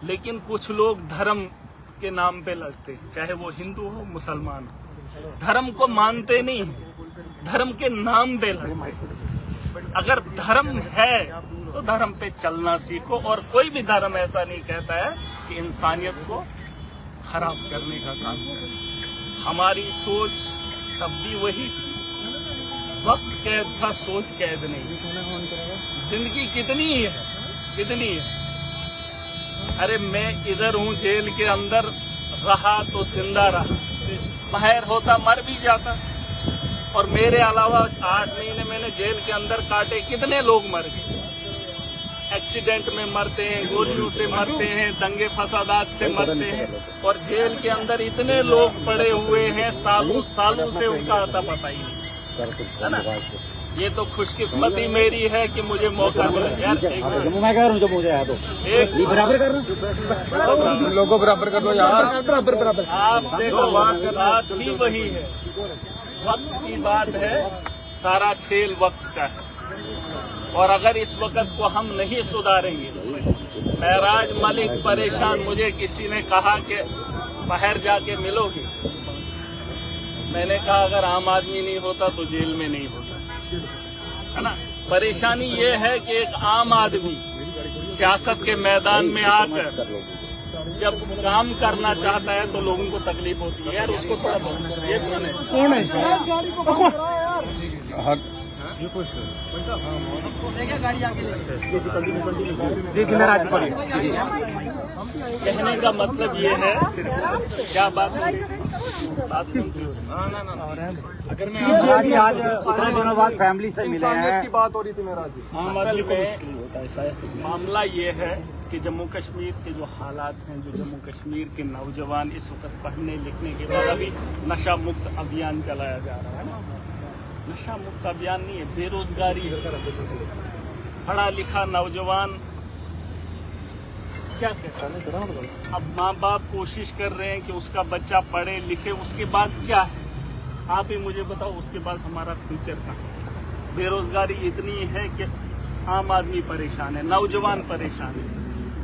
लेकिन कुछ लोग धर्म के नाम पे लड़ते हैं, चाहे वो हिंदू हो मुसलमान हो, धर्म को मानते नहीं हैं, धर्म के नाम पे लड़ते हैं। अगर धर्म है तो धर्म पे चलना सीखो, और कोई भी धर्म ऐसा नहीं कहता है कि इंसानियत को खराब करने का काम करे। हमारी सोच तब भी वही थी, वक्त कैद था, सोच कैद नहीं। जिंदगी कितनी है, कितनी है। अरे मैं इधर हूँ, जेल के अंदर रहा तो जिंदा रहा, बाहर होता मर भी जाता। और मेरे अलावा 8 महीने मैंने जेल के अंदर काटे, कितने लोग मर गए। एक्सीडेंट में मरते हैं, गोलियों से मरते हैं, दंगे फसादात से मरते हैं, और जेल के अंदर इतने लोग पड़े हुए हैं, सालों सालों से उनका आता पता ही नहीं, है ना। ये तो खुशकिस्मती मेरी है कि मुझे मौका मिला यार। मैं कह रहा हूँ, जब मुझे आया तो एक बराबर कर रहा लोगों बराबर कर लो यार, बराबर। आप देखो, बात ही वही है, वक्त की बात है, सारा खेल वक्त का है। और अगर इस वक्त को हम नहीं सुधारेंगे, महराज मलिक परेशान, मुझे किसी ने कहा कि बाहर जाके मिलोगे, मैंने कहा अगर आम आदमी नहीं होता तो जेल में नहीं होता, है ना। परेशानी ये है कि एक आम आदमी सियासत के मैदान में आकर जब काम करना चाहता है तो लोगों को तकलीफ होती है यार। उसको थोड़ा बहुत ये कौन है कहने का मतलब ये है, क्या बात है, अगर मैं आज इतने दिनों बाद फैमिली से मिले हैं की बात हो रही थी मेरा जी। मामला ये है कि जम्मू कश्मीर के जो हालात हैं, जो जम्मू कश्मीर के नौजवान इस वक्त पढ़ने लिखने के बाद अभी नशा मुक्त अभियान चलाया जा रहा है ना। नशा मुक्त अभियान नहीं है, बेरोजगारी है। पढ़ा लिखा नौजवान क्या कहता है, अब माँ बाप कोशिश कर रहे हैं कि उसका बच्चा पढ़े लिखे, उसके बाद क्या है आप ही मुझे बताओ, उसके बाद हमारा फ्यूचर कहाँ है। बेरोजगारी इतनी है कि आम आदमी परेशान है, नौजवान परेशान है।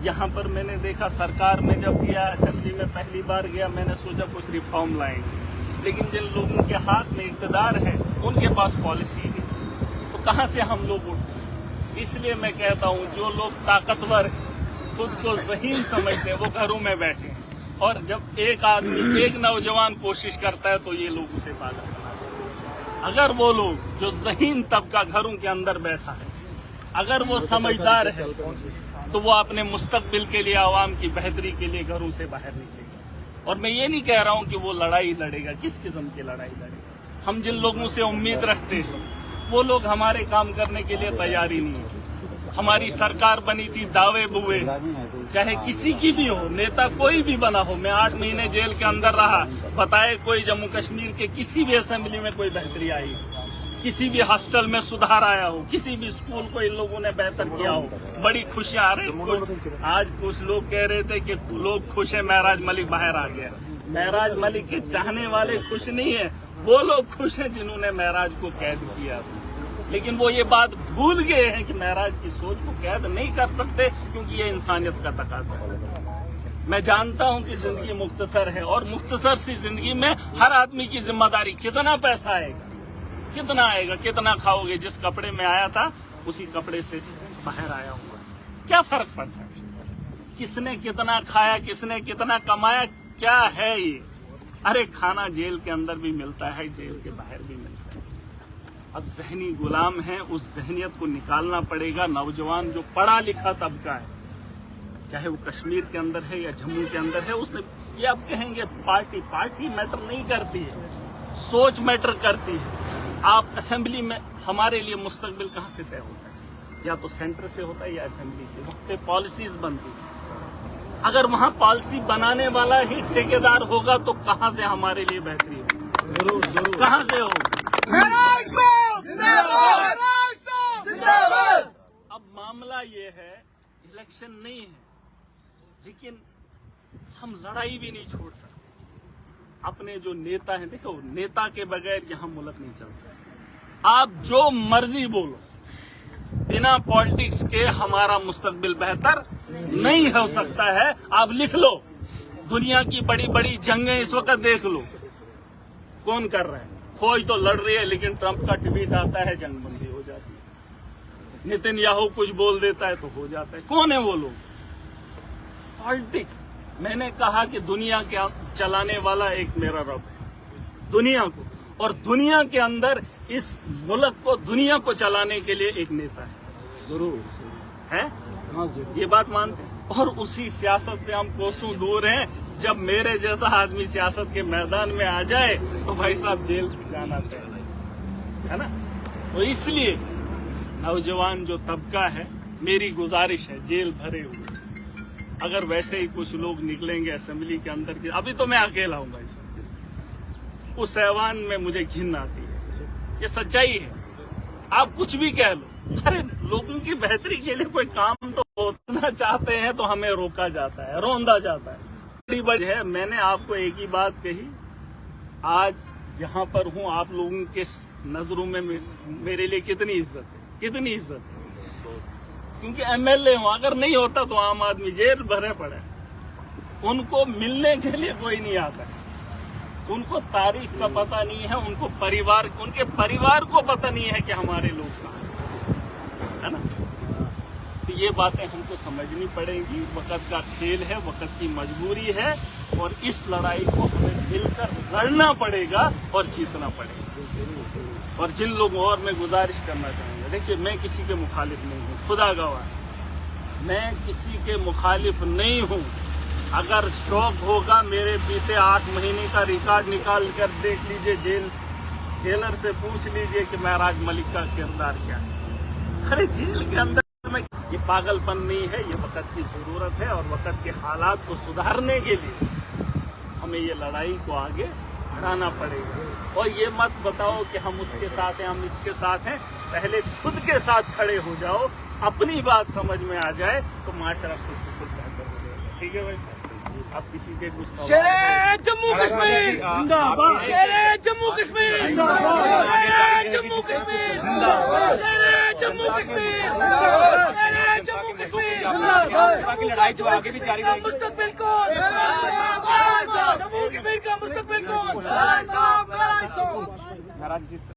यहाँ पर मैंने देखा, सरकार में जब गया, असेंबली में पहली बार गया, मैंने सोचा कुछ रिफॉर्म लाएंगे, लेकिन जिन लोगों के हाथ में इक़्तिदार है उनके पास पॉलिसी नहीं, तो कहाँ से हम लोग उठे। इसलिए मैं कहता हूँ, जो लोग ताकतवर खुद को ज़हीन समझते हैं वो घरों में बैठे हैं, और जब एक आदमी, एक नौजवान कोशिश करता है तो ये लोग उसे पागल बना देते हैं। अगर वो लोग जो ज़हीन तबका घरों के अंदर बैठा है, अगर वो समझदार है तो वो अपने मुस्तकबिल के लिए, आवाम की बेहतरी के लिए घरों से बाहर निकलेगा। और मैं ये नहीं कह रहा हूँ कि वो लड़ाई लड़ेगा, किस किस्म की लड़ाई लड़ेगा। हम जिन लोगों से उम्मीद रखते हैं वो लोग हमारे काम करने के लिए तैयार ही नहीं है। हमारी सरकार बनी थी दावे बुए, चाहे किसी की भी हो, नेता कोई भी बना हो। मैं 8 महीने जेल के अंदर रहा, बताए कोई जम्मू कश्मीर के किसी भी असेंबली में कोई बेहतरी आई, किसी भी हॉस्टल में सुधार आया हो, किसी भी स्कूल को इन लोगों ने बेहतर किया हो, बड़ी खुशियां आ रही। आज कुछ लोग कह रहे थे कि लोग खुश है महराज मलिक बाहर आ गया। महराज मलिक के चाहने वाले खुश नहीं है, वो लोग खुश हैं जिन्होंने महराज को कैद किया। लेकिन वो ये बात भूल गए हैं कि महराज की सोच को कैद नहीं कर सकते, क्योंकि ये इंसानियत का तकाजा है। मैं जानता हूं कि जिंदगी मुख्तसर है, और मुख्तसर सी जिंदगी में हर आदमी की जिम्मेदारी, कितना पैसा आएगा, कितना आएगा, कितना खाओगे। जिस कपड़े में आया था उसी कपड़े से बाहर आया हुआ, क्या फर्क पड़ता है। किसने कितना खाया, किसने कितना कमाया, क्या है ये। अरे खाना जेल के अंदर भी मिलता है, जेल के बाहर भी मिलता है। अब ज़हनी गुलाम है, उस जहनियत को निकालना पड़ेगा। नौजवान जो पढ़ा लिखा तबका है, चाहे वो कश्मीर के अंदर है या जम्मू के अंदर है, उसने ये आप कहेंगे पार्टी मैटर नहीं करती है, सोच मैटर करती है। आप असेंबली में, हमारे लिए मुस्तकबिल कहाँ से तय होता है, या तो सेंटर से होता है या असेंबली से। वहाँ पे पॉलिसीज बनती है। अगर वहाँ पॉलिसी बनाने वाला ही ठेकेदार होगा तो कहाँ से हमारे लिए बेहतरी होगी, जरूर कहाँ से होगी। अब मामला ये है, इलेक्शन नहीं है, लेकिन हम लड़ाई भी नहीं छोड़ सकते। अपने जो नेता हैं, देखो नेता के बगैर यहाँ मुल्क नहीं चलता। आप जो मर्जी बोलो, बिना पॉलिटिक्स के हमारा मुस्तकबिल बेहतर नहीं हो सकता है। आप लिख लो, दुनिया की बड़ी बड़ी जंगें इस वक्त देख लो, कौन कर रहा है? फौज तो लड़ रही है, लेकिन ट्रंप का ट्वीट आता है, जंग बंदी हो जाती है। नेतन्याहू कुछ बोल देता है तो हो जाता है। कौन है वो लोग? पॉलिटिक्स। मैंने कहा कि दुनिया के चलाने वाला एक मेरा रब है, दुनिया को, और दुनिया के अंदर इस मुल्क को, दुनिया को चलाने के लिए एक नेता है। जरूर है ये बात मानते हैं। और उसी सियासत से हम कोसों दूर हैं। जब मेरे जैसा आदमी सियासत के मैदान में आ जाए तो भाई साहब जेल जाना चाहिए, है ना। तो इसलिए नौजवान जो तबका है, मेरी गुजारिश है, जेल भरे हुए, अगर वैसे ही कुछ लोग निकलेंगे असेंबली के अंदर के, अभी तो मैं अकेला हूं भाई साहब, उस ऐवान में मुझे घिन आती है। ये सच्चाई है, आप कुछ भी कह लो। अरे लोगों की बेहतरी के लिए कोई काम तो होना चाहते हैं तो हमें रोका जाता है, रोंदा जाता है। बड़ी वजह है, मैंने आपको एक ही बात कही, आज यहाँ पर हूँ, आप लोगों के नजरों में मेरे लिए कितनी इज्जत है, कितनी इज्जत है, क्योंकि एमएलए हूँ। अगर नहीं होता तो आम आदमी जेल भरे पड़े, उनको मिलने के लिए कोई नहीं आता है, उनको तारीख का पता नहीं है, उनको परिवार, उनके परिवार को पता नहीं है कि हमारे लोग कहाँ हैं, है ना। तो ये बातें हमको समझनी पड़ेगी। वक्त का खेल है, वक्त की मजबूरी है, और इस लड़ाई को हमें मिलकर लड़ना पड़ेगा और जीतना पड़ेगा। और जिन लोगों, और मैं गुजारिश करना चाहूंगा, देखिए मैं किसी के मुखालिफ नहीं हूँ, खुदा गवाह, मैं किसी के मुखालिफ नहीं हूँ। अगर शौक होगा, मेरे बीते 8 महीने का रिकॉर्ड निकाल कर देख लीजिए, जेलर से पूछ लीजिए कि महराज मलिक का किरदार क्या है। अरे जेल के अंदर में ये पागलपन नहीं है, ये वक्त की जरूरत है, और वक्त के हालात को सुधारने के लिए हमें ये लड़ाई को आगे बढ़ाना पड़ेगा। और ये मत बताओ कि हम उसके साथ हैं, हम इसके साथ हैं। पहले खुद के साथ खड़े हो जाओ, अपनी बात समझ में आ जाए तो माशरा खुद को खुद बेहतर हो जाएगा। ठीक है भाई साहब, आप किसी के कुछ शेरे जम्मू कश्मीर जिंदाबाद, शेरे जम्मू कश्मीर जिंदाबाद, शेरे जम्मू कश्मीर जिंदाबाद, शेरे जम्मू कश्मीर जिंदाबाद, शेरे जम्मू कश्मीर जिंदाबाद। की लड़ाई जो आगे भी जारी रहेगी, मुस्तकबिल को जम्मू कश्मीर का मुस्तकबिल को